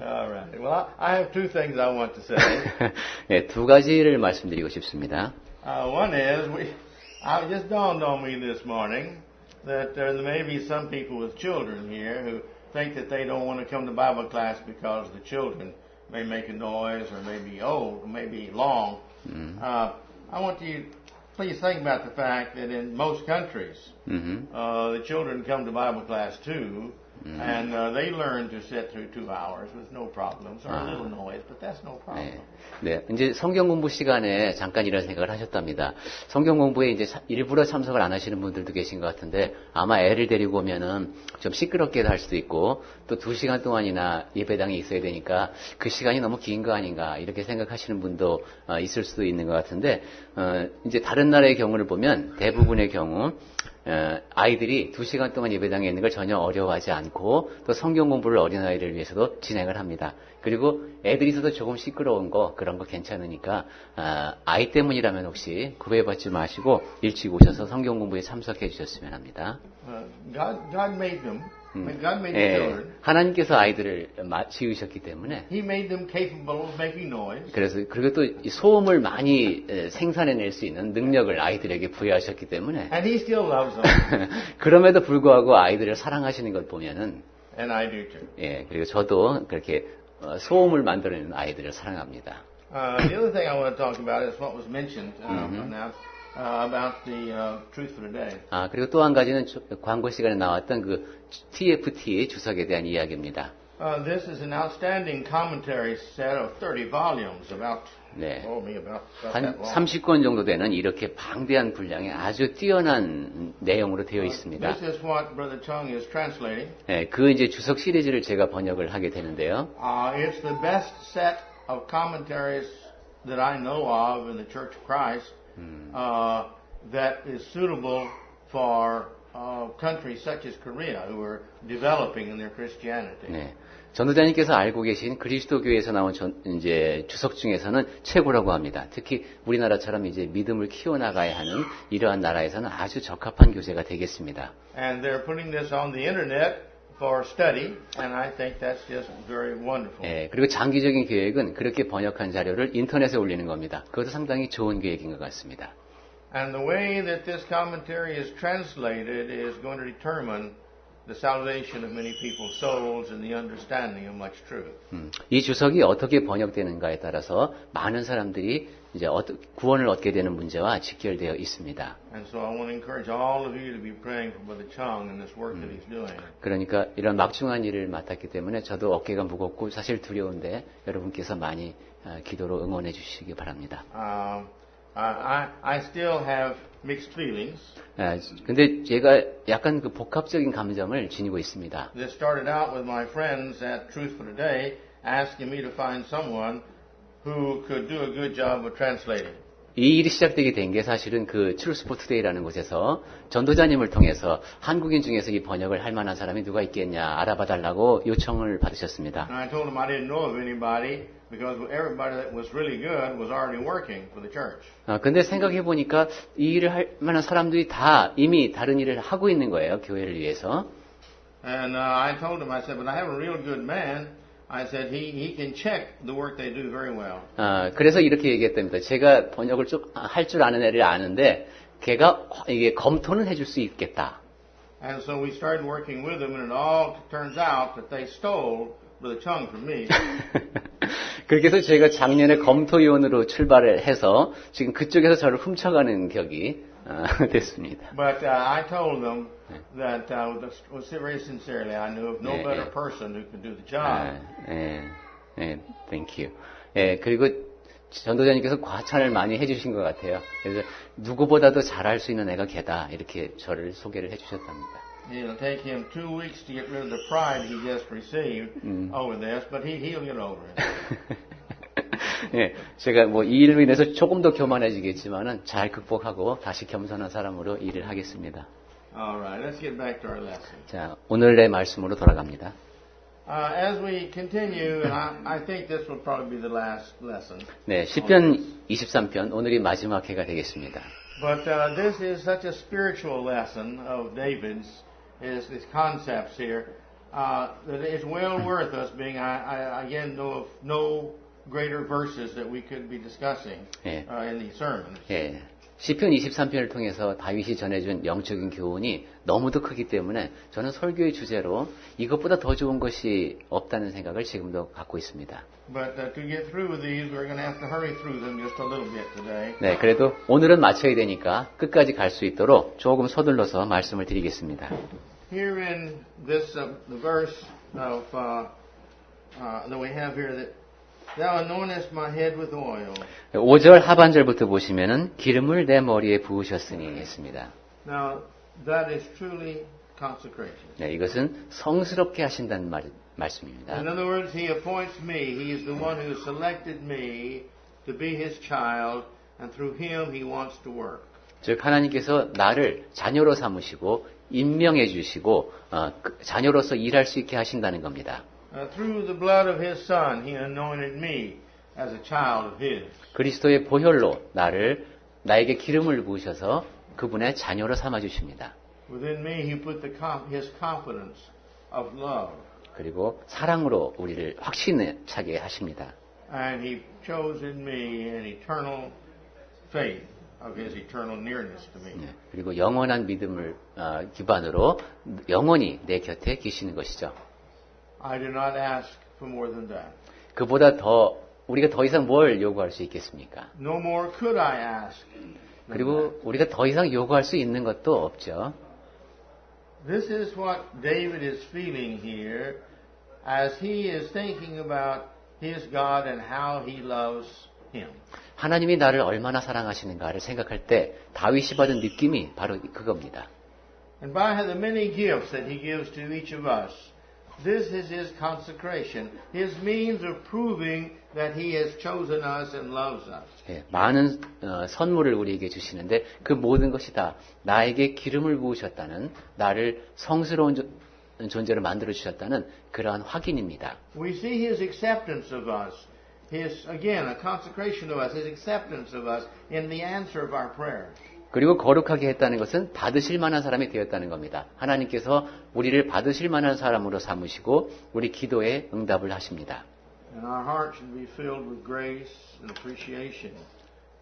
All right. Well, I have two things I want to say. 네, 두 가지를 말씀드리고 싶습니다. One is, it just dawned on me this morning that there may be some people with children here who think that they don't want to come to Bible class because the children may make a noise or may be old or may be long. I want you to please think about the fact that in most countries, the children come to Bible class too, and they learn to sit through 2 hours with no problems or a little noise, but that's no problem. 네, 이제 성경 공부 시간에 잠깐 이런 생각을 하셨답니다. 성경 공부에 이제 일부러 참석을 안 하시는 분들도 계신 것 같은데 아마 애를 데리고 오면은 좀 시끄럽게 할 수도 있고 또 2시간 동안이나 예배당에 있어야 되니까 그 시간이 너무 긴 거 아닌가 이렇게 생각하시는 분도 있을 수도 있는 것 같은데 이제 다른 나라의 경우를 보면 대부분의 경우 아이들이 2시간 동안 예배당에 있는 걸 전혀 어려워하지 않고 또 성경 공부를 어린아이를 위해서도 진행을 합니다. 그리고 애들이 있어도 조금 시끄러운 거 그런 거 괜찮으니까 아이 때문이라면 혹시 구애받지 마시고 일찍 오셔서 성경 공부에 참석해 주셨으면 합니다. God made them. God made the children. 하나님께서 아이들을 지으셨기 때문에 He made them capable of making noise. 그래서 그리고 또 이 소음을 많이 생산해낼 수 있는 능력을 아이들에게 부여하셨기 때문에 And He still loves them. 그럼에도 불구하고 아이들을 사랑하시는 걸 보면은 And I do too. 그리고 저도 그렇게 소음을 만들어내는 아이들을 사랑합니다. The other thing I want to talk about is what was mentioned now about the Truth for Today. 그리고 또 한 가지는 광고 시간에 나왔던 그 TFT 주석에 대한 이야기입니다. This is an outstanding commentary set of 30 volumes about 한 30권 정도 되는 이렇게 방대한 분량의 아주 뛰어난 내용으로 되어 있습니다. This is what Brother Chung is translating. 그 이제 주석 시리즈를 제가 번역을 하게 되는데요. It's the best set of commentaries that I know of in the Church of Christ that is suitable for countries such as Korea who are developing in their Christianity. 전도자님께서 알고 계신 그리스도교에서 나온 이제 주석 중에서는 최고라고 합니다. 특히 우리나라처럼 이제 믿음을 키워나가야 하는 이러한 나라에서는 아주 적합한 교재가 되겠습니다. And they're putting this on the internet for study, and I think that's just very wonderful. 그리고 장기적인 계획은 그렇게 번역한 자료를 인터넷에 올리는 겁니다. 그것도 상당히 좋은 계획인 것 같습니다. And the way that this commentary is translated is going to determine the salvation of many people's souls and the understanding of much truth. 이 주석이 어떻게 번역되는가에 따라서 많은 사람들이 이제 구원을 얻게 되는 문제와 직결되어 있습니다. And so I want to encourage all of you to be praying for Brother Chung and this work that he's doing. 그러니까 이런 막중한 일을 맡았기 때문에 저도 어깨가 무겁고 사실 두려운데 여러분께서 많이 기도로 응원해 주시기 바랍니다. I still have mixed feelings. 근데 제가 약간 그 복합적인 감정을 지니고 있습니다. This started out with my friends at Truth for Today asking me to find someone who could do a good job of translating. 이 일이 시작되게 된 게 사실은 그 Truth for Today라는 곳에서 전도자님을 통해서 한국인 중에서 이 번역을 할 만한 사람이 누가 있겠냐 알아봐 달라고 요청을 받으셨습니다. And I told him I didn't know of anybody because everybody that was really good was already working for the church. 근데 생각해 보니까 이 일을 할 만한 사람들이 다 이미 다른 일을 하고 있는 거예요, 교회를 위해서. And I told him, I said, but I have a real good man. I said he can check the work they do very well. 그래서 이렇게 얘기했답니다. 제가 번역을 좀 할 줄 아는 애를 아는데 걔가 이게 검토는 해줄 수 있겠다. And so we started working with them, and it all turns out that they stole Brother Chung from me. 그렇게 해서 제가 작년에 검토위원으로 출발을 해서 지금 그쪽에서 저를 훔쳐가는 격이 됐습니다. But I told them that very sincerely, I knew of no better person who could do the job. Thank you. 그리고 전도자님께서 과찬을 많이 해주신 것 같아요. 그래서 누구보다도 잘할 수 있는 애가 걔다 이렇게 저를 소개를 해주셨답니다. It'll take him 2 weeks to get rid of the pride he just received over this, but he'll get over it. 제가 뭐 이 일로 인해서 조금 더 교만해지겠지만은 잘 극복하고 다시 겸손한 사람으로 일을 하겠습니다. All right, let's get back to our lesson. 자, 오늘의 말씀으로 돌아갑니다. As we continue, and I think this will probably be the last lesson. 시편 23편 오늘이 마지막 회가 되겠습니다. But this is such a spiritual lesson of David's, his concepts here. that it's well worth us being. I again know of no greater verses that we could be discussing 예. in these sermons. 예. 시편 23편을 통해서 다윗이 전해준 영적인 교훈이 너무도 크기 때문에 저는 설교의 주제로 이것보다 더 좋은 것이 없다는 생각을 지금도 갖고 있습니다. But to get through with these, we're going to have to hurry through them just a little bit today. 네, 그래도 오늘은 마쳐야 되니까 끝까지 갈 수 있도록 조금 서둘러서 말씀을 드리겠습니다. Here in this the verse of that we have here that Thou anointest my head with oil. 5절 하반절부터 보시면은 기름을 내 머리에 부으셨으니 했습니다. Now that is truly consecration. 네, 이것은 성스럽게 하신다는 말씀입니다. In other words, He appoints me. He is the one who selected me to be His child, and through Him He wants to work. 즉 하나님께서 나를 자녀로 삼으시고 임명해 주시고 자녀로서 일할 수 있게 하신다는 겁니다. Through the blood of His Son, He anointed me as a child of His. 그리스도의 보혈로 나에게 기름을 부으셔서 그분의 자녀로 삼아 주십니다. Within me, He put His confidence of love. 그리고 사랑으로 우리를 확신에 차게 하십니다. And He chose in me an eternal faith of His eternal nearness to me. 네, 그리고 영원한 믿음을 기반으로 영원히 내 곁에 계시는 것이죠. I do not ask for more than that. 그보다 우리가 더 이상 뭘 요구할 수 있겠습니까? No more could I ask. 그리고 우리가 더 이상 요구할 수 있는 것도 없죠. This is what David is feeling here as he is thinking about his God and how he loves him. 하나님이 나를 얼마나 사랑하시는가를 생각할 때 다윗이 받은 느낌이 바로 그겁니다. And by the many gifts that he gives to each of us, this is his consecration, his means of proving that he has chosen us and loves us. 예, 많은 선물을 우리에게 주시는데 그 모든 것이 다 나에게 기름을 부으셨다는, 나를 성스러운 존재로 만들어 주셨다는 그러한 확인입니다. We see his acceptance of us, again, a consecration of us, his acceptance of us in the answer of our prayers. 그리고 거룩하게 했다는 것은 받으실 만한 사람이 되었다는 겁니다. 하나님께서 우리를 받으실 만한 사람으로 삼으시고 우리 기도에 응답을 하십니다. And our hearts should be filled with grace and appreciation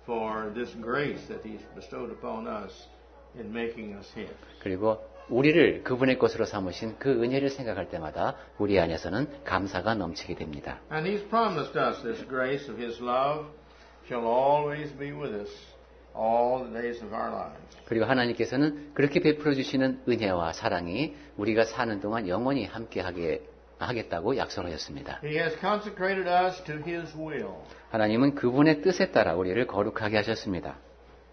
for this grace that He's bestowed upon us in making us His. 그리고 우리를 그분의 것으로 삼으신 그 은혜를 생각할 때마다 우리 안에서는 감사가 넘치게 됩니다. And He's promised us this grace of His love shall always be with us all the days of our lives. 그리고 하나님께서는 그렇게 베풀어 주시는 은혜와 사랑이 우리가 사는 동안 영원히 함께 하겠다고 약속하셨습니다. He has consecrated us to His will. 하나님은 그분의 뜻에 따라 우리를 거룩하게 하셨습니다.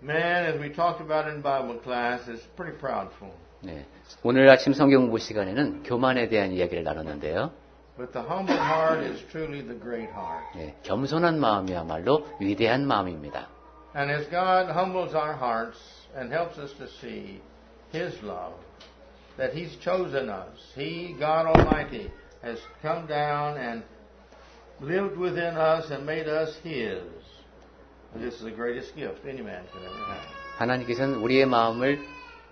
Man, as we talked about in Bible class, is pretty proudful. 네, 오늘 아침 성경 공부 시간에는 교만에 대한 이야기를 나눴는데요. But the humble heart is truly the great heart. 네, 겸손한 마음이야말로 위대한 마음입니다. And as God humbles our hearts and helps us to see His love, that He's chosen us, He, God Almighty, has come down and lived within us and made us His. This is the greatest gift any man can ever have. 하나님께서는 우리의 마음을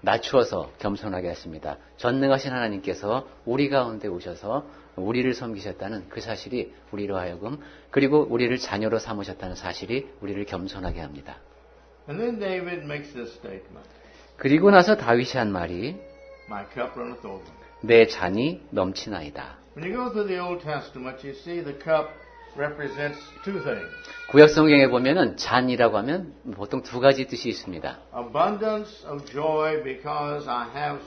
낮추어서 겸손하게 하십니다. 전능하신 하나님께서 우리 가운데 오셔서 우리를 섬기셨다는 그 사실이 우리로 하여금, 그리고 우리를 자녀로 삼으셨다는 사실이 우리를 겸손하게 합니다. And then David makes this statement. 그리고 나서 다윗이 한 말이 My cup runneth over. 내 잔이 넘치나이다. When you go through the Old Testament, you see the cup represents two things. 구약 성경에 보면은 잔이라고 하면 보통 두 가지 뜻이 있습니다. Abundance of joy because I have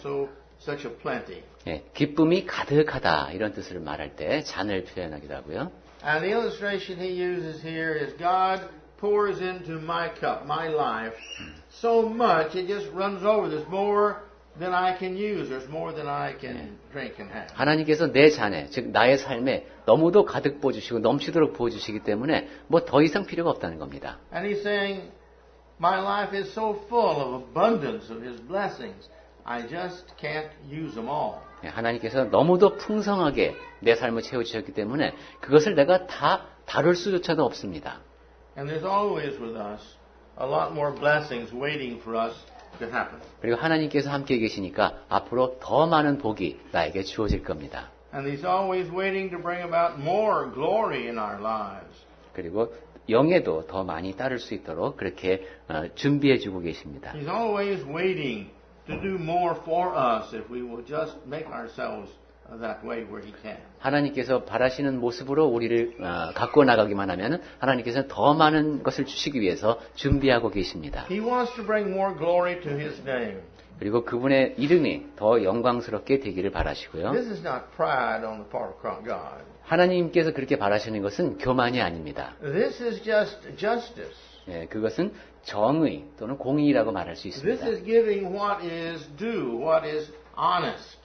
such a plenty. 예, 기쁨이 가득하다 이런 뜻을 말할 때 잔을 표현하기도 하고요. And the illustration he uses here is God pours into my cup, my life, so much it just runs over. There's more than I can use. There's more than I can drink and have. 하나님께서 내 잔에, 즉 나의 삶에 너무도 가득 부어주시고 넘치도록 부어주시기 때문에 뭐 더 이상 필요가 없다는 겁니다. And he's saying, my life is so full of abundance of His blessings, I just can't use them all. 하나님께서 너무도 풍성하게 내 삶을 채워주셨기 때문에 그것을 내가 다 다룰 수조차도 없습니다. And there's always with us a lot more blessings waiting for us to happen. 그리고 하나님께서 함께 계시니까 앞으로 더 많은 복이 나에게 주어질 겁니다. And He's always waiting to bring about more glory in our lives. 그리고 영에도 더 많이 따를 수 있도록 그렇게 준비해주고 계십니다. He's always waiting to do more for us if we will just make ourselves that way where He can. 하나님께서 바라시는 모습으로 우리를 갖고 나가기만 하면 하나님께서는 더 많은 것을 주시기 위해서 준비하고 계십니다. He wants to bring more glory to His name. 그리고 그분의 이름이 더 영광스럽게 되기를 바라시고요. This is not pride on the part of God. 하나님께서 그렇게 바라시는 것은 교만이 아닙니다. This is just justice. 예, 그것은 정의 또는 공의라고 말할 수 This 있습니다. is giving what is due, what is honest.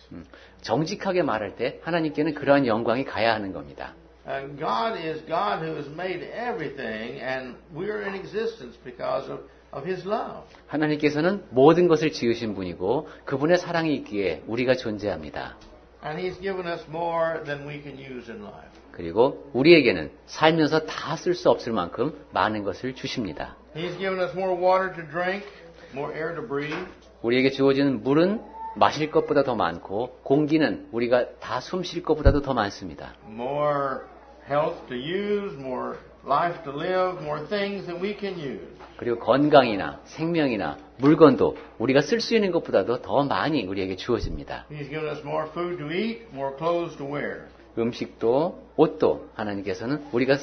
정직하게 말할 때 하나님께는 그러한 영광이 가야 하는 겁니다. God is God who has made everything, and we're in existence because of His love. 하나님께서는 모든 것을 지으신 분이고 그분의 사랑이 있기에 우리가 존재합니다. And He's given us more than we can use in life. 그리고 우리에게는 살면서 다 쓸 수 없을 만큼 많은 것을 주십니다. He's given us more water to drink, more air to breathe. 우리에게 주어지는 물은 마실 것보다 더 많고 공기는 우리가 다 숨 쉴 것보다도 더 많습니다. More health to use, more life to live, more things that we can use. 그리고 건강이나 생명이나 물건도 우리가 쓸 수 있는 것보다도 더 많이 우리에게 주어집니다. He's given us more food to eat, more clothes to wear. 음식도 옷도 하나님께서는 우리가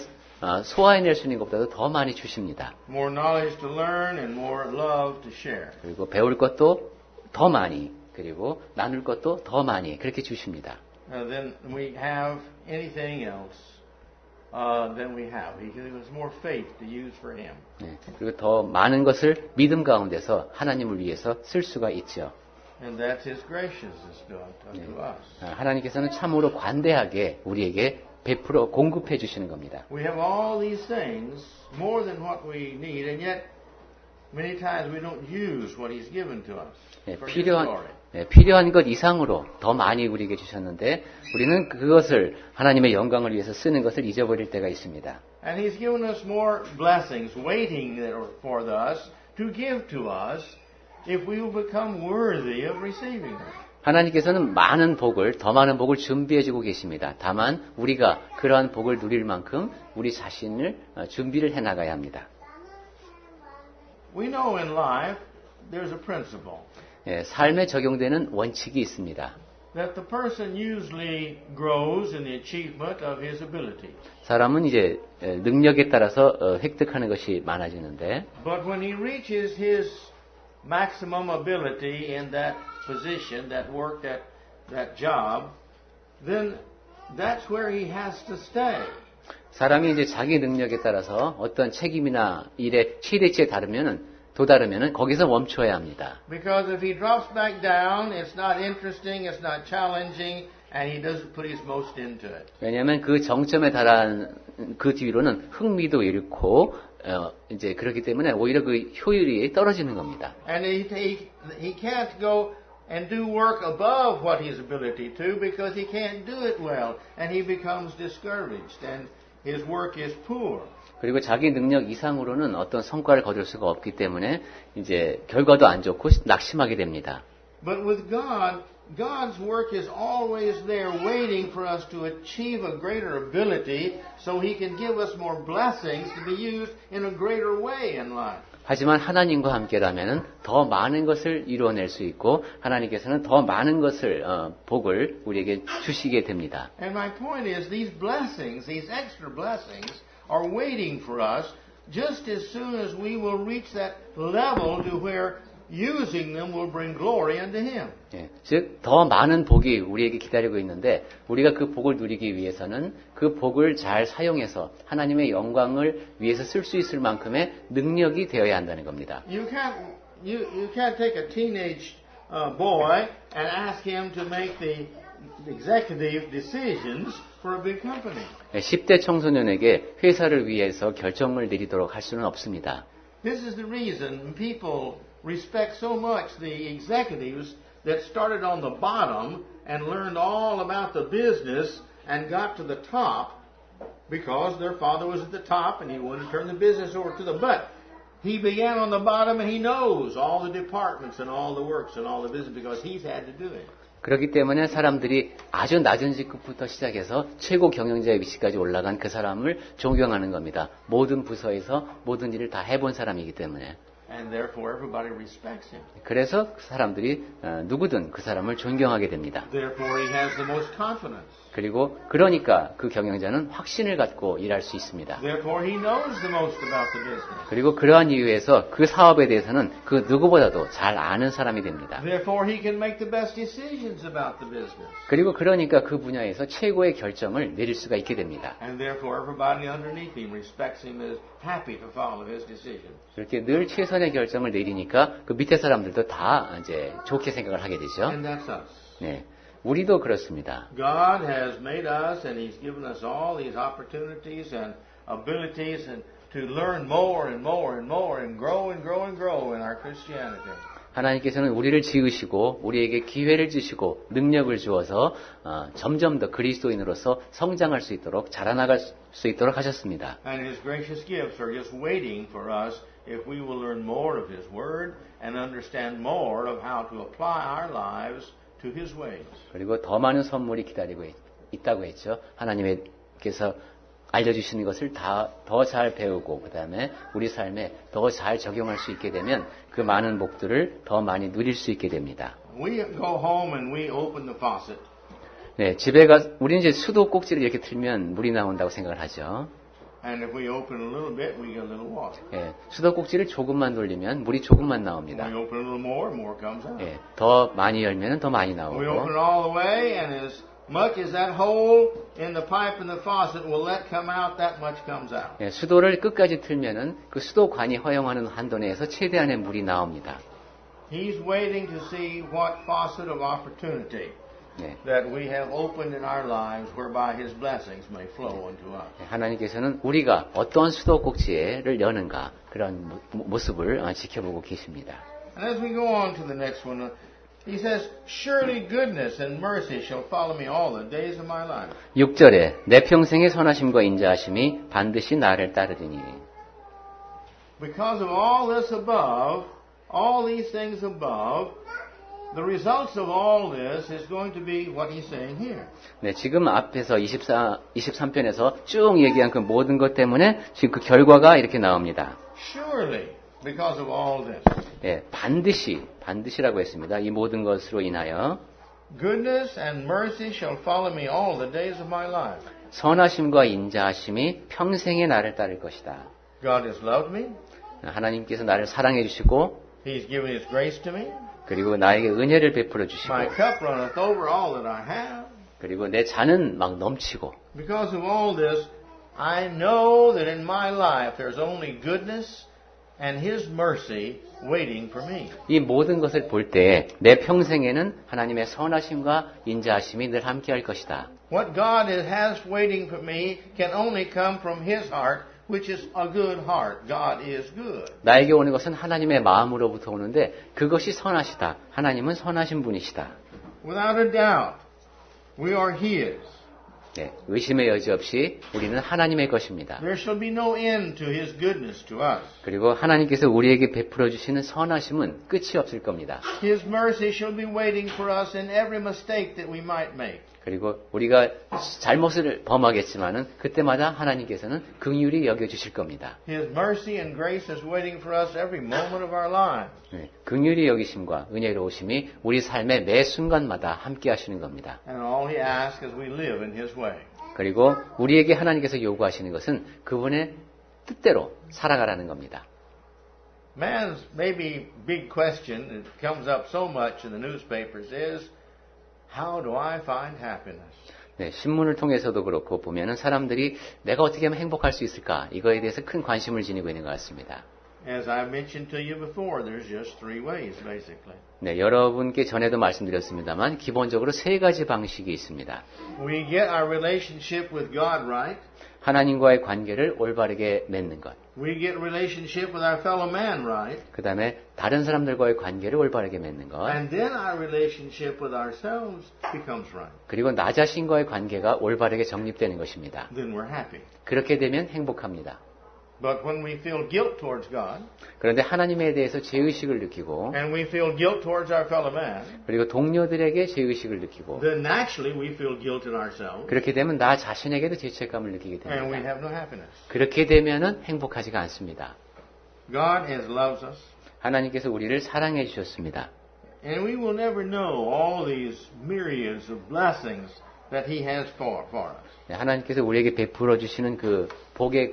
소화해낼 수 있는 것보다도 더 많이 주십니다. More knowledge to learn and more love to share. 그리고 배울 것도 더 많이 그리고 나눌 것도 더 많이 그렇게 주십니다. Then we have anything else than we have. He gives us more faith to use for Him. 네, 그리고 더 많은 것을 믿음 가운데서 하나님을 위해서 쓸 수가 있죠. And that's His graciousness to us. 하나님께서는 참으로 관대하게 우리에게 베풀어 공급해 주시는 겁니다. We have all these things, more than what we need, and yet many times we don't use what He's given to us for His glory. 필요한 것 이상으로 더 많이 우리에게 주셨는데 우리는 그것을 하나님의 영광을 위해서 쓰는 것을 잊어버릴 때가 있습니다. And He's given us more blessings waiting for us to give to us if we will become worthy of receiving them. 하나님께서는 많은 복을, 더 많은 복을 준비해주고 계십니다. 다만 우리가 그러한 복을 누릴 만큼 우리 자신을 준비를 해나가야 합니다. We know in life there's a principle 삶에 적용되는 원칙이 있습니다. that the person usually grows in the achievement of his ability. 사람은 이제 능력에 따라서 획득하는 것이 많아지는데 But when he reaches his maximum ability in that position, that work, that job, then that's where he has to stay. 사람이 이제 자기 능력에 따라서 어떤 책임이나 일의 최대치에 도다르면은 거기서 멈춰야 합니다. Because if he drops back down, it's not interesting, it's not challenging, and he doesn't put his most into it. 왜냐하면 그 정점에 달한 그 뒤로는 흥미도 잃고 이제 그렇기 때문에 오히려 그 효율이 떨어지는 겁니다. And he can't go and do work above what his ability to because he can't do it well, and he becomes discouraged, and his work is poor. 그리고 자기 능력 이상으로는 어떤 성과를 거둘 수가 없기 때문에 이제 결과도 안 좋고 낙심하게 됩니다. But with God, God's work is always there waiting for us to achieve a greater ability so He can give us more blessings to be used in a greater way in life. 하지만 하나님과 함께라면은 더 많은 것을 이루어낼 수 있고 하나님께서는 더 많은 것을 복을 우리에게 주시게 됩니다. And my point is these blessings, these extra blessings are waiting for us just as soon as we will reach that level to where using them will bring glory unto Him. 예, 즉, 더 많은 복이 우리에게 기다리고 있는데 우리가 그 복을 누리기 위해서는 그 복을 잘 사용해서 하나님의 영광을 위해서 쓸 수 있을 만큼의 능력이 되어야 한다는 겁니다. You can't take a teenage boy and ask him to make the executive decisions for a big company. 10대 청소년에게 회사를 위해서 결정을 내리도록 할 수는 없습니다. This is the reason people respect so much the executives that started on the bottom and learned all about the business and got to the top because their father was at the top and he wanted to turn the business over to them. But he began on the bottom and he knows all the departments and all the works and all the business because he's had to do it. 그렇기 때문에 사람들이 아주 낮은 직급부터 시작해서 최고 경영자의 위치까지 올라간 그 사람을 존경하는 겁니다. 모든 부서에서 모든 일을 다 해본 사람이기 때문에. And therefore everybody respects him. 그래서 사람들이 누구든 그 사람을 존경하게 됩니다. Therefore he has the most confidence. 그리고 그러니까 그 경영자는 확신을 갖고 일할 수 있습니다. Therefore he knows the most about the business. 그리고 그러한 이유에서 그 사업에 대해서는 그 누구보다도 잘 아는 사람이 됩니다. Therefore he can make the best decisions about the business. 그리고 그러니까 그 분야에서 최고의 결정을 내릴 수가 있게 됩니다. And therefore everybody underneath him respects him and is happy to follow his decisions. 그렇게 늘 최선의 결정을 내리니까 그 밑에 사람들도 다 이제 좋게 생각을 하게 되죠. And that's us. 네. 우리도 그렇습니다. God has made us and he's given us all these opportunities and abilities and to learn more and more and more and grow and grow and grow in our Christianity. 하나님께서는 우리를 지으시고 우리에게 기회를 주시고 능력을 주어서 점점 더 그리스도인으로서 성장할 수 있도록 자라나갈 수 있도록 하셨습니다. And his gracious gifts are just waiting for us if we will learn more of his word and understand more of how to apply our lives to his ways. 그리고 더 많은 선물이 기다리고 있다고 했죠. 하나님께서 알려주시는 것을 더 잘 배우고 그 다음에 우리 삶에 더 잘 적용할 수 있게 되면 그 많은 복들을 더 많이 누릴 수 있게 됩니다. We go home and we open the faucet. 네, 집에 우리는 이제 수도 꼭지를 이렇게 틀면 물이 나온다고 생각을 하죠. And if we open a little bit, we get a little water. 예, 수도 꼭지를 조금만 돌리면 물이 조금만 나옵니다. We open a little more, more comes out. 예, 더 많이 열면 더 많이 We 나오고. open it all the way, and as much as that hole in the pipe and the faucet will let come out, that much comes out. 예, 수도를 끝까지 틀면은 그 수도관이 허용하는 한도 내에서 최대한의 물이 나옵니다. He's waiting to see what faucet of opportunity 네. that we have opened in our lives whereby His blessings may flow unto us. 하나님께서는 우리가 어떠한 수도 꼭지를 여는가 그런 모습을 지켜보고 계십니다. And as we go on to the next one, He says, Surely goodness and mercy shall follow me all the days of my life. 6절에 내 평생의 선하심과 인자하심이 반드시 나를 따르리니. Because of all this above, all these things above, the results of all this is going to be what he's saying here. 네, 지금 앞에서 23편에서 쭉 얘기한 그 모든 것 때문에 지금 그 결과가 이렇게 나옵니다. Surely, because of all this. 예, 반드시라고 했습니다. 이 모든 것으로 인하여 Goodness and mercy shall follow me all the days of my life. 선하심과 인자하심이 평생에 나를 따를 것이다. God has loved me. 하나님께서 나를 사랑해 주시고 He's given His grace to me. 그리고 나에게 은혜를 베풀어 주시고 My cup runneth over all that I have. 그리고 내 잔은 막 넘치고 Because of all this, I know that in my life there's only goodness and His mercy waiting for me. 이 모든 것을 볼 때 내 평생에는 하나님의 선하심과 인자하심이 늘 함께할 것이다. What God has waiting for me can only come from His heart, which is a good heart. God is good. 나에게 오는 것은 하나님의 마음으로부터 오는데 그것이 선하시다. 하나님은 선하신 분이시다. Without a doubt, we are His. 네, 의심의 여지 없이 우리는 하나님의 것입니다. There shall be no end to His goodness to us. 그리고 하나님께서 우리에게 베풀어 주시는 선하심은 끝이 없을 겁니다. His mercy shall be waiting for us in every mistake that we might make. 그리고 우리가 잘못을 범하겠지만은 그때마다 하나님께서는 긍휼히 여겨 주실 겁니다. His mercy and grace is waiting for us every moment of our lives. 네, 긍휼히 여기심과 은혜로우심이 우리 삶의 매 순간마다 함께 하시는 겁니다. And all He asks is we live in His way. 그리고 우리에게 하나님께서 요구하시는 것은 그분의 뜻대로 살아가라는 겁니다. Man's maybe big question that comes up so much in the newspapers is, how do I find happiness? 네, 신문을 통해서도 그렇고 보면은 사람들이 내가 어떻게 하면 행복할 수 있을까? 이거에 대해서 큰 관심을 지니고 있는 것 같습니다. As I mentioned to you before, there's just three ways, basically. 네, 여러분께 전에도 말씀드렸습니다만 기본적으로 세 가지 방식이 있습니다. We get our relationship with God right. 하나님과의 관계를 올바르게 맺는 것. We get relationship with our fellow man right. 그 다음에 다른 사람들과의 관계를 올바르게 맺는 것. And then our relationship with ourselves becomes right. 그리고 나 자신과의 관계가 올바르게 정립되는 것입니다. Then we're happy. 그렇게 되면 행복합니다. But when we feel guilt towards God, 그런데 하나님에 대해서 죄의식을 느끼고 and we feel guilt towards our fellow man, 그리고 동료들에게 죄의식을 느끼고 then naturally we feel guilt in ourselves, 그렇게 되면 나 자신에게도 죄책감을 느끼게 and we 됩니다. have no happiness. 그렇게 되면은 행복하지가 않습니다. God has loves us, 하나님께서 우리를 사랑해 주셨습니다. and we will never know all these myriads of blessings that He has for us. 네, 하나님께서 우리에게 베풀어 주시는 그 복의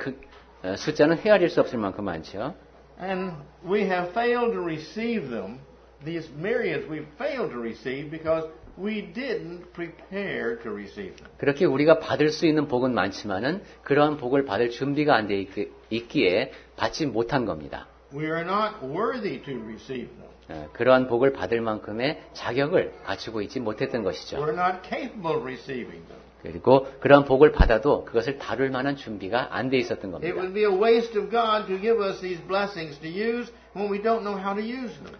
숫자는 헤아릴 수 없을 만큼 많죠. And we have failed to receive them. These myriads we've failed to receive because we didn't prepare to receive them. 그렇게 우리가 받을 수 있는 복은 많지만은 그러한 복을 받을 준비가 안 돼 있기에 받지 못한 겁니다. We are not worthy to receive them. 그러한 복을 받을 만큼의 자격을 갖추고 있지 못했던 것이죠. We're not capable of receiving them. 그리고 그러한 복을 받아도 그것을 다룰 만한 준비가 안 돼 있었던 It 겁니다. would be a waste of God to give us these blessings to use when we don't know how to use them.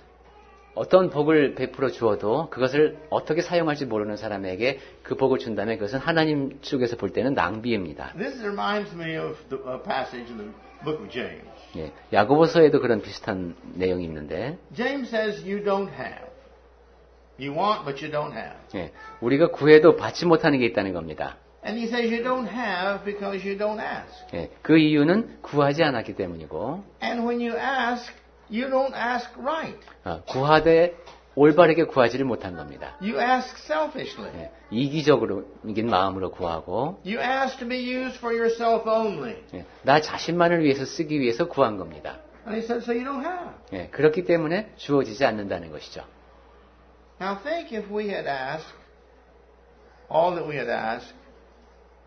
어떤 복을 베풀어 주어도 그것을 어떻게 사용할지 모르는 사람에게 그 복을 준다면 그것은 하나님 쪽에서 볼 때는 낭비입니다. This reminds me of a passage in the book of James. 예, 야고보서에도 그런 비슷한 내용이 있는데 James says you don't have. You want, but you don't have. 예, 우리가 구해도 받지 못하는 게 있다는 겁니다. And he says you don't have because you don't ask. 예, 그 이유는 구하지 않았기 때문이고 And when you ask, you don't ask right. 구하되 올바르게 구하지를 못한 겁니다. You ask selfishly. 예, 이기적인 마음으로 구하고 You ask to be used for yourself only. 예, 나 자신만을 위해서 쓰기 위해서 구한 겁니다. And he said, so you don't have. 예, 그렇기 때문에 주어지지 않는다는 것이죠. Now think if we had asked all that we had asked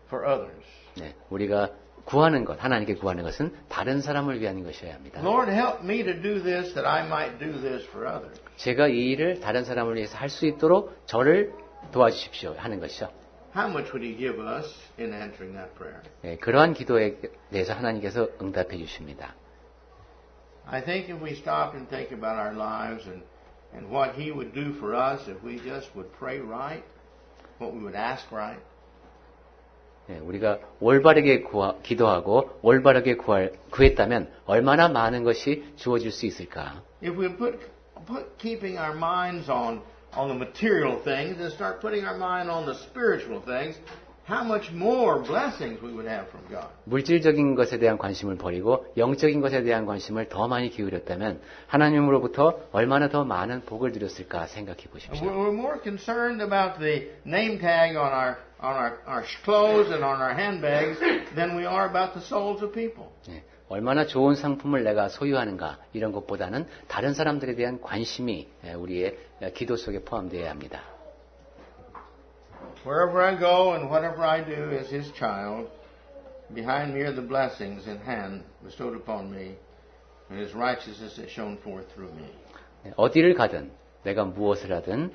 for others. 예, 우리가 구하는 것, 하나님께 구하는 것은 다른 사람을 위한 것이어야 합니다. Lord, help me to do this that I might do this for others. 제가 이 일을 다른 사람을 위해서 할 수 있도록 저를 도와주십시오 하는 것이죠. How much would He give us in answering that prayer? 예, 그러한 기도에 대해서 하나님께서 응답해 주십니다. I think if we stop and think about our lives and what He would do for us if we just would pray right, what we would ask right. 예, 우리가 올바르게 기도하고 올바르게 구했다면 얼마나 많은 것이 주어질 수 있을까? If we put keeping our minds on the material things and start putting our mind on the spiritual things, how much more blessings we would have from God. 물질적인 것에 대한 관심을 버리고 영적인 것에 대한 관심을 더 많이 기울였다면 하나님으로부터 얼마나 더 많은 복을 드렸을까 생각해 보십시오. We're more concerned about the name tag on our clothes and on our handbags than we are about the souls of people. 예, 얼마나 좋은 상품을 내가 소유하는가 이런 것보다는 다른 사람들에 대한 관심이 우리의 기도 속에 포함되어야 합니다. Wherever I go and whatever I do as His child, behind me are the blessings in hand bestowed upon me, and His righteousness is shown forth through me. 어디를 가든 내가 무엇을 하든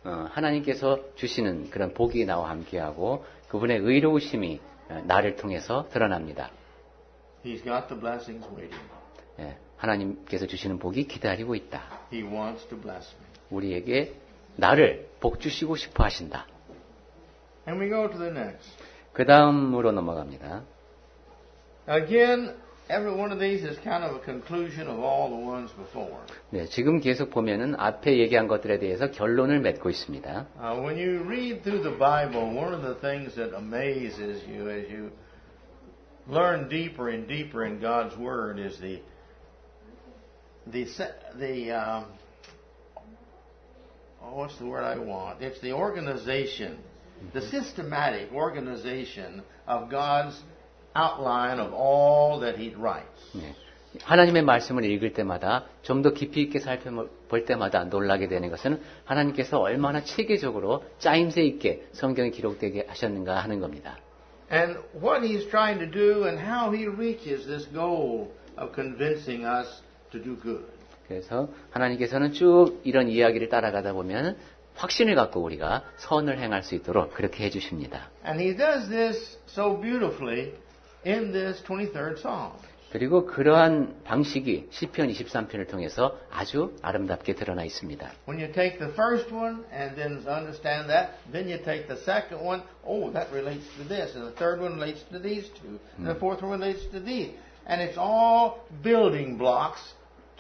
하나님께서 주시는 그런 복이 나와 함께하고 그분의 의로우심이 나를 통해서 드러납니다. He's got the blessings waiting. 예, 하나님께서 주시는 복이 기다리고 있다. He wants to bless me. 우리에게 나를 복 주시고 싶어 하신다. And we go to the next. 그 다음으로 넘어갑니다. Again, every one of these is kind of a conclusion of all the ones before. 네, 지금 계속 보면은 앞에 얘기한 것들에 대해서 결론을 맺고 있습니다. When you read through the Bible, one of the things that amazes you as you learn deeper and deeper in God's Word is what's the word I want? It's the organization, the systematic organization of God's outline of all that He writes. 네, 하나님의 말씀을 읽을 때마다 좀 더 깊이 있게 살펴볼 때마다 놀라게 되는 것은 하나님께서 얼마나 체계적으로 짜임새 있게 성경이 기록되게 하셨는가 하는 겁니다. And what He's trying to do and how He reaches this goal of convincing us to do good. 그래서 하나님께서는 쭉 이런 이야기를 따라가다 보면 확신을 갖고 우리가 선을 행할 수 있도록 그렇게 해주십니다. And He does this so beautifully in this 23rd Psalm. 그리고 그러한 방식이 시편 23편을 통해서 아주 아름답게 드러나 있습니다. When you take the first one and then understand that, then you take the second one, oh, that relates to this, and the third one relates to these two, and the fourth one relates to these. And it's all building blocks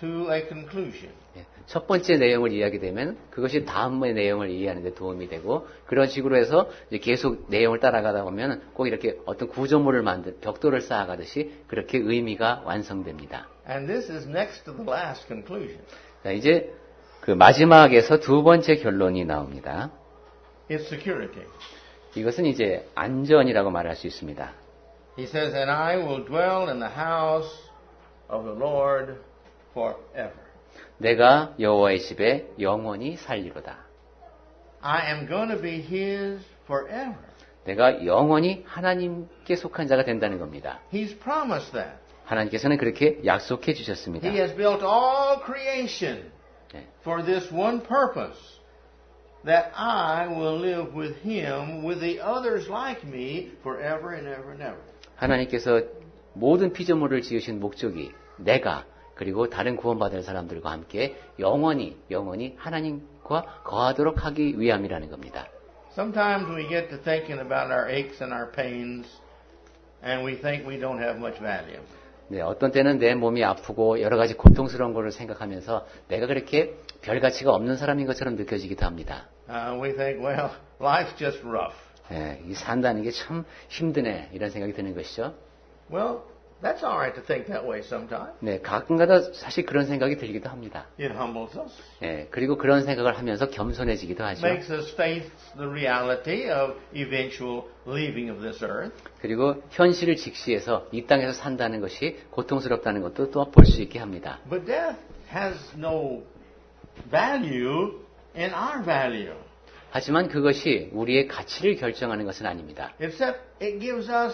to a conclusion. 예, 첫 번째 내용을 이해하게 되면 그것이 다음의 내용을 이해하는 데 도움이 되고 그런 식으로 해서 이제 계속 내용을 따라가다 보면 꼭 이렇게 어떤 구조물을 벽돌을 쌓아가듯이 그렇게 의미가 완성됩니다. And this is next to the last conclusion. 자, 이제 그 마지막에서 두 번째 결론이 나옵니다. It's security. 이것은 이제 안전이라고 말할 수 있습니다. He says, and I will dwell in the house of the Lord forever. 내가 여호와의 집에 영원히 살리로다. I am going to be His forever. 내가 영원히 하나님께 속한 자가 된다는 겁니다. He's promised that. 하나님께서는 그렇게 약속해 주셨습니다. He has built all creation 네. for this one purpose, that I will live with Him, with the others like me, forever and ever and ever. 하나님께서 모든 피조물을 지으신 목적이 내가 그리고 다른 구원받을 사람들과 함께 영원히 하나님과 거하도록 하기 위함이라는 겁니다. Sometimes we get to thinking about our aches and our pains, and we think we don't have much value. 네, 어떤 때는 내 몸이 아프고 여러 가지 고통스러운 것을 생각하면서 내가 그렇게 별 가치가 없는 사람인 것처럼 느껴지기도 합니다. We think, well, life's just rough. 네, 이 산다는 게 참 힘드네 이런 생각이 드는 것이죠. Well, that's all right to think that way sometimes. 네, 가끔가다 사실 그런 생각이 들기도 합니다. It humbles us, 네, 그리고 그런 생각을 하면서 겸손해지기도 하죠. makes us face the reality of eventual leaving of this earth. 그리고 현실을 직시해서 이 땅에서 산다는 것이 고통스럽다는 것도 또 볼 수 있게 합니다. But death has no value in our value, 하지만 그것이 우리의 가치를 결정하는 것은 아닙니다. except it gives us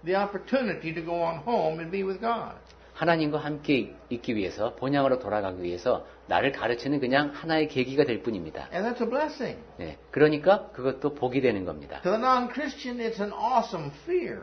the opportunity to go on home and be with God. 하나님과 함께 있기 위해서 본향으로 돌아가기 위해서 나를 가르치는 그냥 하나의 계기가 될 뿐입니다. And that's a blessing. 네, 그러니까 그것도 복이 되는 겁니다. To the non-Christian, it's an awesome fear.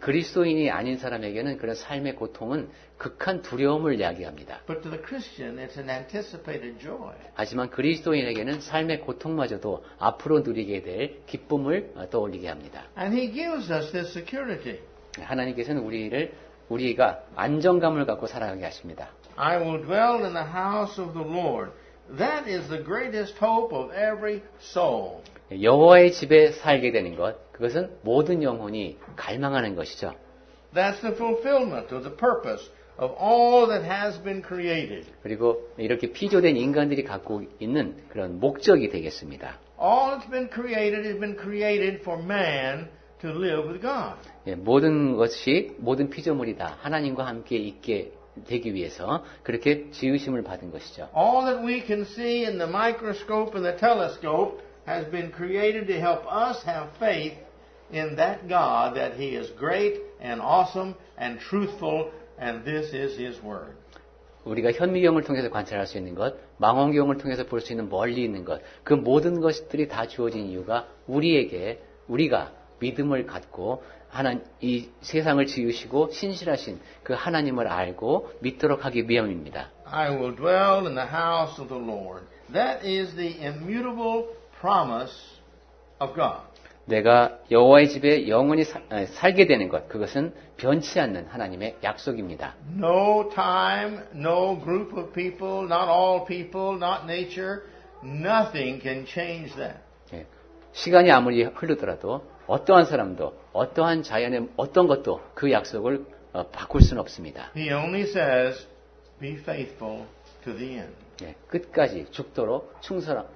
그리스도인이 아닌 사람에게는 그런 삶의 고통은 극한 두려움을 이야기합니다. But to the Christian, it's an anticipated joy. 하지만 그리스도인에게는 삶의 고통마저도 앞으로 누리게 될 기쁨을 떠올리게 합니다. And He gives us this security. 하나님께서는 우리가 안정감을 갖고 살아가게 하십니다. I will dwell in the house of the Lord. That is the greatest hope of every soul. 여호와의 집에 살게 되는 것, 그것은 모든 영혼이 갈망하는 것이죠. That's the fulfillment of the purpose of all that has been created. 그리고 이렇게 피조된 인간들이 갖고 있는 그런 목적이 되겠습니다. All that's been created has been created for man to live with God. 모든 피조물이 다 하나님과 함께 있게 되기 위해서 그렇게 지으심을 받은 것이죠. All that we can see in the microscope and the telescope has been created to help us have faith in that God, that He is great and awesome and truthful, and this is His Word. 우리가 현미경을 통해서 관찰할 수 있는 것, 망원경을 통해서 볼 수 있는 멀리 있는 것, 그 모든 것들이 다 주어진 이유가 우리가 믿음을 갖고 이 세상을 지으시고 신실하신 그 하나님을 알고 믿도록 하기 위함입니다. I will dwell in the house of the Lord. That is the immutable promise of God. 내가 여호와의 집에 영원히 살게 되는 것, 그것은 변치 않는 하나님의 약속입니다. No time, no group of people, not all people, not nature, nothing can change that. 시간이 아무리 흐르더라도 어떠한 사람도 어떠한 자연의 어떤 것도 그 약속을 바꿀 수는 없습니다. He only says, be faithful to the end. 끝까지 죽도록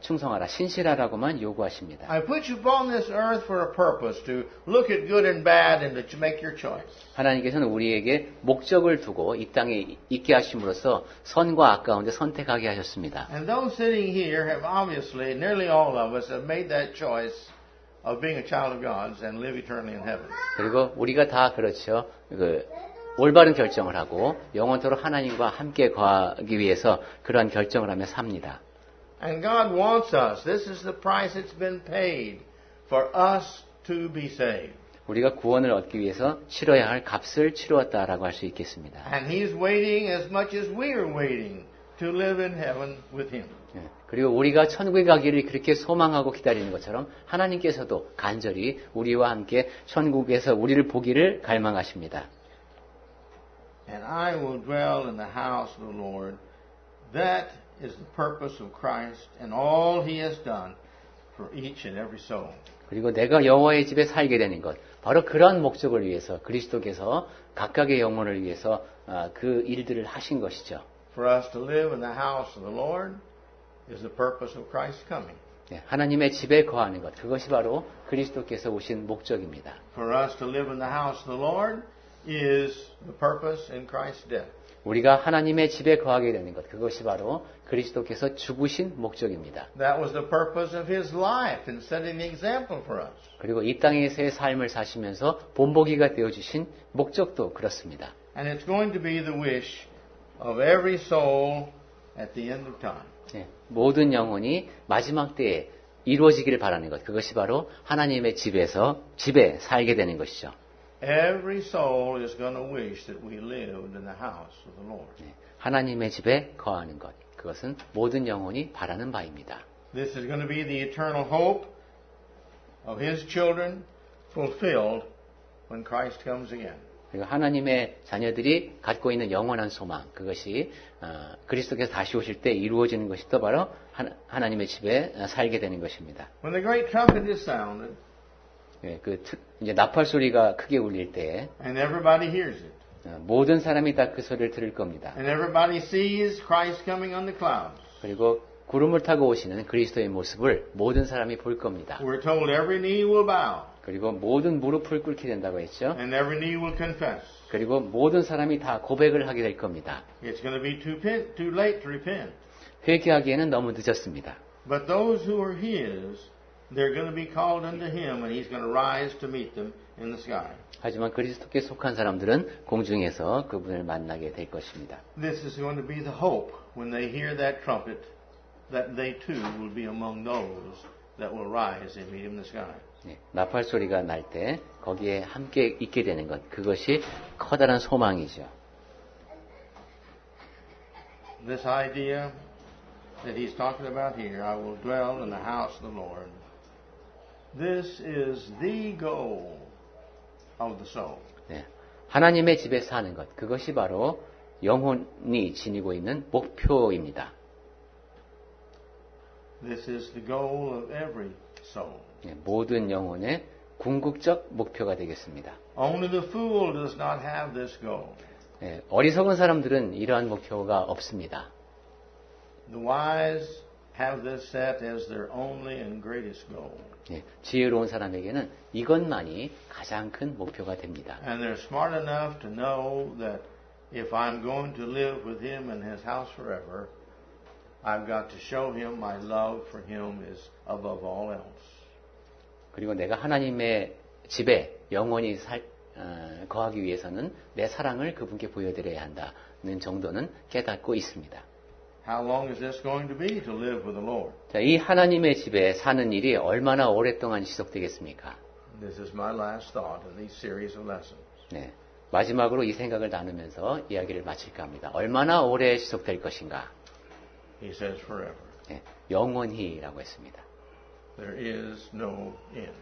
충성하라, 신실하라고만 요구하십니다. I put you upon this earth for a purpose, to look at good and bad and to make your choice. 하나님께서는 우리에게 목적을 두고 이 땅에 있게 하심으로써 선과 악 가운데 선택하게 하셨습니다. And those sitting here have obviously, nearly all of us have made that choice of being a child of God's and live eternally in heaven. 그리고 우리가 다 그렇죠. 올바른 결정을 하고 영원토록 하나님과 함께 거하기 위해서 그러한 결정을 하며 삽니다. And God wants us. This is the price that's been paid for us to be saved. 우리가 구원을 얻기 위해서 치러야 할 값을 치루었다라고 할 수 있겠습니다. And He's waiting as much as we are waiting to live in heaven with Him. 예, 그리고 우리가 천국에 가기를 그렇게 소망하고 기다리는 것처럼 하나님께서도 간절히 우리와 함께 천국에서 우리를 보기를 갈망하십니다. And I will dwell in the house of the Lord. That is the purpose of Christ and all He has done for each and every soul. 그리고 내가 여호와의 집에 살게 되는 것, 바로 그러한 목적을 위해서 그리스도께서 각각의 영혼을 위해서 그 일들을 하신 것이죠. For us to live in the house of the Lord is the purpose of Christ's coming. 네, 하나님의 집에 거하는 것, 그것이 바로 그리스도께서 오신 목적입니다. For us to live in the house of the Lord is the purpose in Christ's death. 우리가 하나님의 집에 거하게 되는 것, 그것이 바로 그리스도께서 죽으신 목적입니다. That was the purpose of His life in setting the example for us. 그리고 이 땅에서의 삶을 사시면서 본보기가 되어주신 목적도 그렇습니다. And it's going to be the wish of every soul at the end of time. 네, 모든 영혼이 마지막 때에 이루어지기를 바라는 것, 그것이 바로 하나님의 집에 살게 되는 것이죠. Every soul is going to wish that we lived in the house of the Lord. 네, 하나님의 집에 거하는 것, 그것은 모든 영혼이 바라는 바입니다. This is going to be the eternal hope of His children fulfilled when Christ comes again. 그리고 하나님의 자녀들이 갖고 있는 영원한 소망, 그것이 그리스도께서 다시 오실 때 이루어지는 것이 또 바로 하나님의 집에 살게 되는 것입니다. When the great trumpet is sounded, 예, 이제 나팔 소리가 크게 울릴 때 and everybody hears it, 모든 사람이 다 그 소리를 들을 겁니다. and everybody sees Christ coming on the clouds. 그리고 구름을 타고 오시는 그리스도의 모습을 모든 사람이 볼 겁니다. We're told every knee will bow, 그리고 모든 무릎을 꿇게 된다고 했죠. and every knee will confess. 그리고 모든 사람이 다 고백을 하게 될 겁니다. It's going to be too late to repent. 회개하기에는 너무 늦었습니다. But those who are His, they're going to be called unto Him, and He's going to rise to meet them in the sky. 하지만 그리스도께 속한 사람들은 공중에서 그분을 만나게 될 것입니다. This is going to be the hope when they hear that trumpet, that they too will be among those that will rise and meet Him in the sky. 네, 나팔 소리가 날 때 거기에 함께 있게 되는 것, 그것이 커다란 소망이죠. This idea that he's talking about here, I will dwell in the house of the Lord. This is the goal of the soul. 네, 하나님의 집에 사는 것, 그것이 바로 영혼이 지니고 있는 목표입니다. This is the goal of every soul. 네, 모든 영혼의 궁극적 목표가 되겠습니다. Only the fool does not have this goal. 네, 어리석은 사람들은 이러한 목표가 없습니다. The wise have this set as their only and greatest goal. 네, 지혜로운 사람에게는 이것만이 가장 큰 목표가 됩니다. And they're smart enough to know that if I'm going to live with Him in His house forever, I've got to show Him my love for Him is above all else. 그리고 내가 하나님의 집에 영원히 거하기 위해서는 내 사랑을 그분께 보여드려야 한다는 정도는 깨닫고 있습니다. How long is this going to be to live with the Lord? 자, 이 하나님의 집에 사는 일이 얼마나 오랫동안 지속되겠습니까? This is my last thought in these series of lessons. 네, 마지막으로 이 생각을 나누면서 이야기를 마칠까 합니다. 얼마나 오래 지속될 것인가? He says forever. 네, 영원히라고 했습니다. There is no end.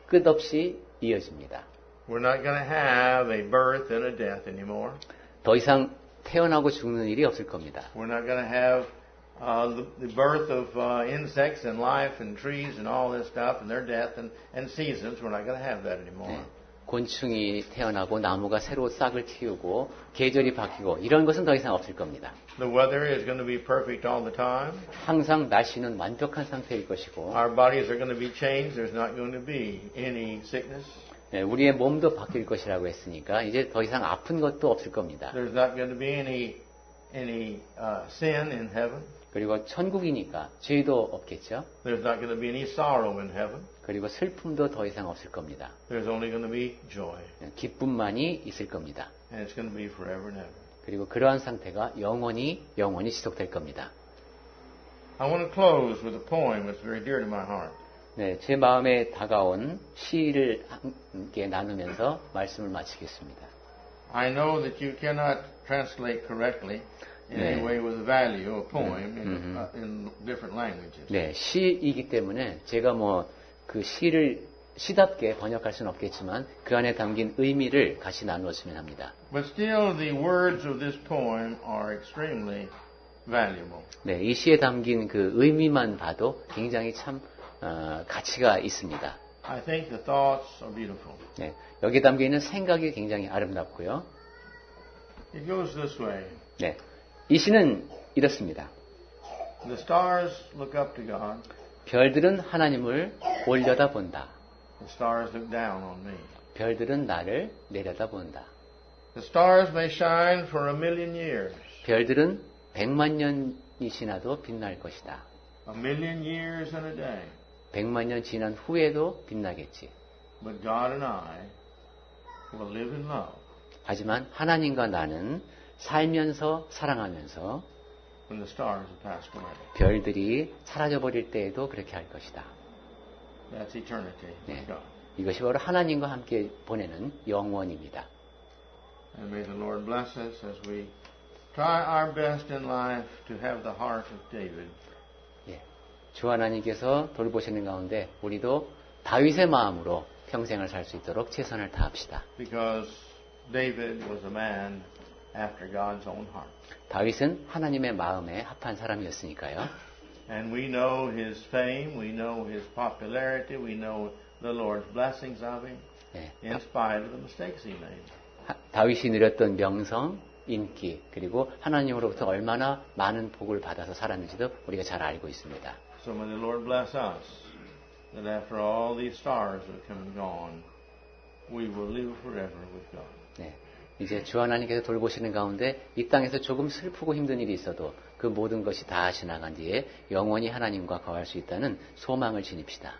끝없이 이어집니다. We're not going to have a birth and a death anymore. 더 이상 태어나고 죽는 일이 없을 겁니다. We're not going to have the birth of insects and life and trees and all this stuff and their death and seasons. We're not going to have that anymore. 네, 곤충이 태어나고 나무가 새로 싹을 틔우고 계절이 바뀌고 이런 것은 더 이상 없을 겁니다. The weather is going to be perfect all the time. 항상 날씨는 완벽한 상태일 것이고 Our bodies are going to be changed. There's not going to be any sickness. 네, 우리의 몸도 바뀔 것이라고 했으니까 이제 더 이상 아픈 것도 없을 겁니다. There's not going to be any sin in heaven. 그리고 천국이니까 죄도 없겠죠. There's not going to be any sorrow in heaven. 그리고 슬픔도 더 이상 없을 겁니다. There's only going to be joy. 네, 기쁨만이 있을 겁니다. And it's going to be forever and ever. 그리고 그러한 상태가 영원히 지속될 겁니다. I want to close with a poem that's very dear to my heart. 네, 제 마음에 다가온 시를 함께 나누면서 말씀을 마치겠습니다. I know that you cannot translate correctly in any 네. way with a value, a poem, in different languages. 네, 시이기 때문에 제가 뭐 그 시를 시답게 번역할 수는 없겠지만 그 안에 담긴 의미를 같이 나누었으면 합니다. But still, the words of this poem are extremely valuable. 네, 이 시에 담긴 그 의미만 봐도 굉장히 참 가치가 있습니다. I think the thoughts are beautiful. 네, 여기에 담겨 있는 생각이 굉장히 아름답고요. It goes this way. 네, 이 시는 이렇습니다. The stars look up to God. 별들은 하나님을 올려다 본다. The stars look down on me. 별들은 나를 내려다 본다. The stars may shine for 1,000,000 years. 별들은 100만 년이 지나도 빛날 것이다. 1,000,000 years and a day. 100만 년 지난 후에도 빛나겠지. But God and I will live in love 하지만 하나님과 나는 살면서 사랑하면서 when the stars have passed away. 별들이 사라져버릴 때에도 그렇게 할 것이다. That's eternity 네. with God. 이것이 바로 하나님과 함께 보내는 영원입니다. And may the Lord bless us as we try our best in life to have the heart of David. 예. 주 하나님께서 돌보시는 가운데 우리도 다윗의 마음으로 평생을 살 수 있도록 최선을 다합시다. Because David was a man after God's own heart. 다윗은 하나님의 마음에 합한 사람이었으니까요. And we know his fame, we know his popularity, we know the Lord's blessings of him, 예. in spite of the mistakes he made. 다윗이 누렸던 명성, 인기, 그리고 하나님으로부터 얼마나 많은 복을 받아서 살았는지도 우리가 잘 알고 있습니다. So may the Lord bless us, that after all these stars have come and gone, we will live forever with God. 네. 이제 주 하나님께서 돌보시는 가운데 이 땅에서 조금 슬프고 힘든 일이 있어도 그 모든 것이 다 지나간 뒤에 영원히 하나님과 거할 수 있다는 소망을 지닙시다.